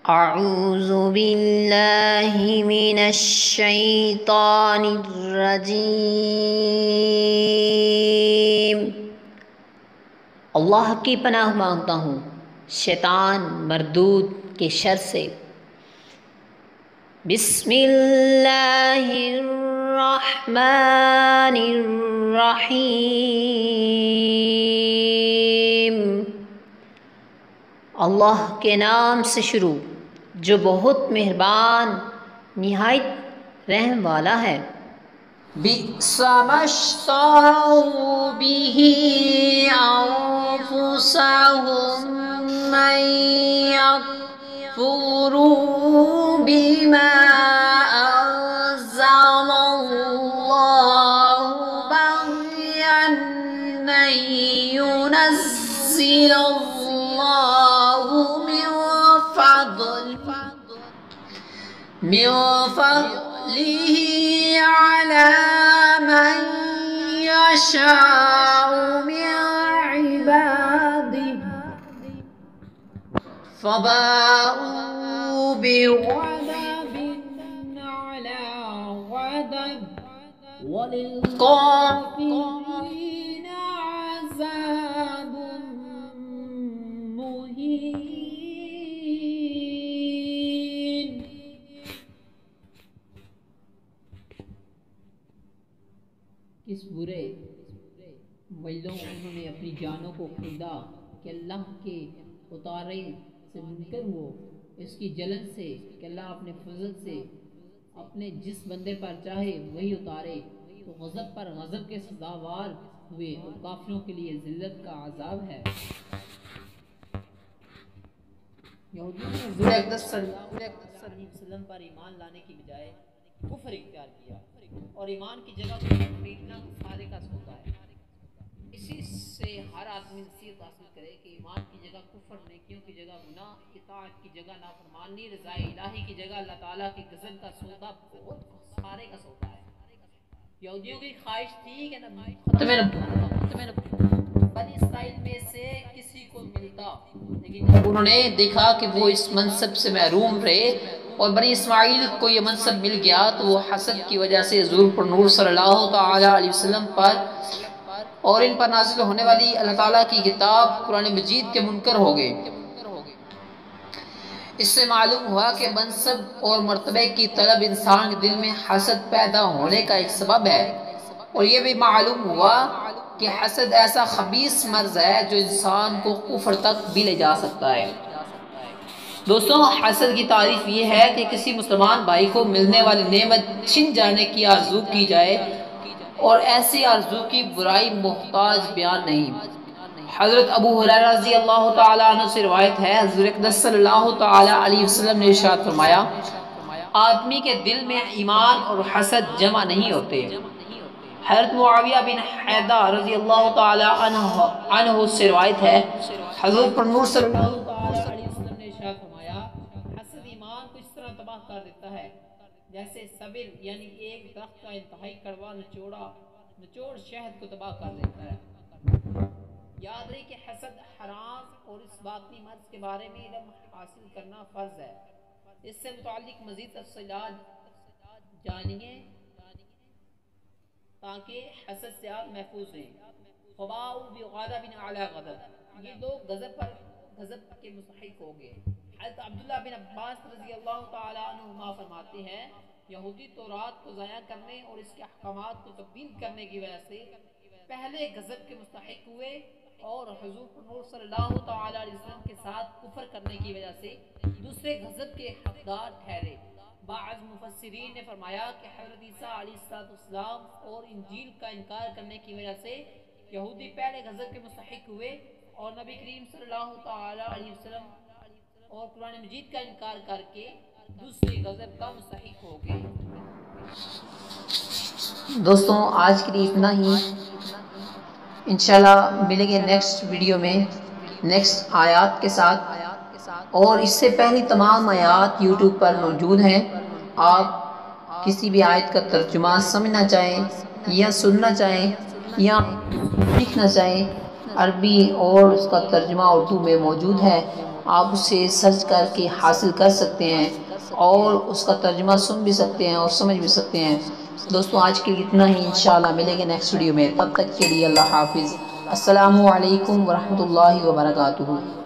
اعوذ باللہ من الشیطان الرجیم۔ اللہ کی پناہ مانگتا ہوں شیطان مردود کے شر سے۔ بسم اللہ الرحمن الرحیم۔ اللہ کے نام سے شروع جو بہت مہربان نہایت رحم والا ہے۔ بئس ما اشتروا به انفسهم من يكفروا بما انزل الله بغيا ان ينزل الله من فضله على من يشاء من عباده فباءوا بغضب على غضب وللكافرين عذاب مهين۔ کس برے مجلوں انہوں نے اپنی جانوں کو خریدا کہ اللہ کے اتارے سے منکر ہو، اس کی جلن سے کہ اللہ اپنے فضل سے اپنے جس بندے پر چاہے وہی اتارے، تو غضب پر غضب کے سزاوار ہوئے اور کافروں کے لیے ذلت کا عذاب ہے۔ یہودیوں نے حضور اقدس صلی اللہ علیہ وسلم پر ایمان لانے کی بجائے کفر اختیار کیا، اور ایمان کی جگہ کفر خریدنا سارے کا سودا ہے۔ اسی سے ہر آدمی نصیحت حاصل کرے کہ ایمان کی جگہ کفر، نیکیوں کی جگہ گناہ، اطاعت کی جگہ نافرمانی، رضا الہی کی جگہ اللہ تعالیٰ کی غضب کا سودا بہت سارے کا سودا ہے۔ یہودیوں کی خواہش تھی کہ بنی اسرائیل میں سے کسی کو ملتا، لیکن جب انہوں نے دیکھا کہ وہ اس منصب سے محروم رہے اور بنی اسماعیل کو یہ منصب مل گیا، تو وہ حسد کی وجہ سے حضور پر نور صلی اللہ تعالی علیہ وسلم پر اور ان پر نازل ہونے والی اللہ تعالیٰ کی کتاب قرآن مجید کے منکر ہو گئے۔ اس سے معلوم ہوا کہ منصب اور مرتبے کی طلب انسان کے دل میں حسد پیدا ہونے کا ایک سبب ہے، اور یہ بھی معلوم ہوا کہ حسد ایسا خبیث مرض ہے جو انسان کو کفر تک بھی لے جا سکتا ہے۔ دوستوں، حسد کی تعریف یہ ہے کہ کسی مسلمان بھائی کو ملنے والی نعمت چھن جانے کی آرزو کی جائے، اور ایسی آرزو کی برائی محتاج بیان نہیں۔ حضرت ابو ہریرہ رضی اللہ تعالیٰ عنہ سے روایت ہے، حضور اقدس صلی اللہ تعالیٰ علیہ وسلم نے ارشاد فرمایا، آدمی کے دل میں ایمان اور حسد جمع نہیں ہوتے۔ حضرت معاویہ بن حیدہ رضی اللہ تعالیٰ عنہ سے روایت ہے، حضور پر نور صلی اللہ تعالیٰ علیہ وسلم نے ارشاد فرمایا، حسد ایمان کو اس طرح تباہ کر دیتا ہے جیسے صبر یعنی ایک درخت کا انتہائی کڑوا نچوڑ شہد کو تباہ کر دیتا ہے۔ یاد رہے کہ حسد حرام اور اس باطنی مرض کے بارے میں علم حاصل کرنا فرض ہے۔ اس سے متعلق مزید تفصیلات جانیے تاکہ حسد سے آپ محفوظ رہیں۔ فباؤ بغضب علی غضب، یہ لوگ غضب پر غضب کے مستحق ہو گئے۔ حضرت عبداللہ بن عباس رضی اللہ تعالیٰ عنہما فرماتے ہیں، یہودی تورات کو ضائع کرنے اور اس کے احکامات کو تبدیل کرنے کی وجہ سے پہلے غضب کے مستحق ہوئے، اور حضور نور صلی اللہ تعالیٰ علیہ وسلم کے ساتھ کفر کرنے کی وجہ سے دوسرے غضب کے حقدار ٹھہرے۔ بعض مفسرین نے فرمایا کہ حضرت عیسیٰ علیہ السلام اور انجیل کا انکار کرنے کی وجہ سے یہودی پہلے غضب کے مستحق ہوئے، اور نبی کریم صلی اللہ تعالیٰ علیہ وسلم اور قرآن مجید کا انکار کر کے دوسرے غضب کا مستحق ہو گئے۔ دوستوں، آج کے لیے اتنا ہی۔ انشاءاللہ ملیں گے نیکسٹ ویڈیو میں نیکسٹ آیات کے ساتھ، اور اس سے پہلی تمام آیات یوٹیوب پر موجود ہیں۔ آپ کسی بھی آیت کا ترجمہ سمجھنا چاہیں یا سننا چاہیں یا سیکھنا چاہیں، عربی اور اس کا ترجمہ اردو میں موجود ہے۔ آپ اسے سرچ کر کے حاصل کر سکتے ہیں اور اس کا ترجمہ سن بھی سکتے ہیں اور سمجھ بھی سکتے ہیں۔ دوستو آج کے لیے اتنا ہی، انشاءاللہ ملیں گے نیکسٹ ویڈیو میں، تب تک کے لیے اللہ حافظ۔ السلام علیکم ورحمۃ اللہ وبرکاتہ۔